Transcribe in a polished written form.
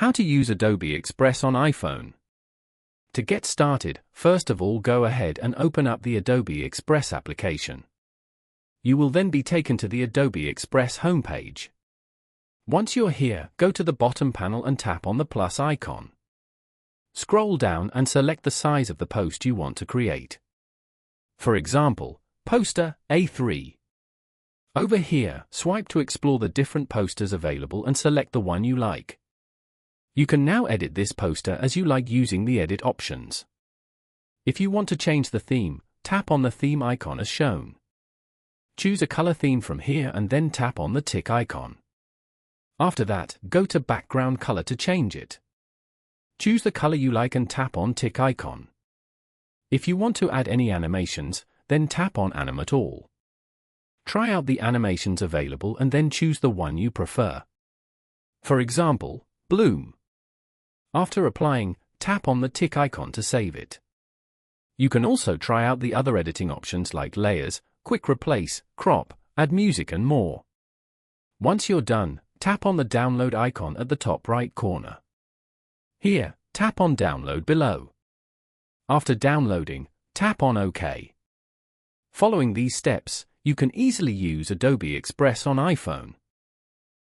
How to use Adobe Express on iPhone. To get started, first of all go ahead and open up the Adobe Express application. You will then be taken to the Adobe Express homepage. Once you're here, go to the bottom panel and tap on the plus icon. Scroll down and select the size of the post you want to create. For example, poster A3. Over here, swipe to explore the different posters available and select the one you like. You can now edit this poster as you like using the edit options. If you want to change the theme, tap on the theme icon as shown. Choose a color theme from here and then tap on the tick icon. After that, go to background color to change it. Choose the color you like and tap on tick icon. If you want to add any animations, then tap on Animate All. Try out the animations available and then choose the one you prefer. For example, Bloom. After applying, tap on the tick icon to save it. You can also try out the other editing options like Layers, Quick Replace, Crop, Add Music and more. Once you're done, tap on the download icon at the top right corner. Here, tap on Download below. After downloading, tap on OK. Following these steps, you can easily use Adobe Express on iPhone.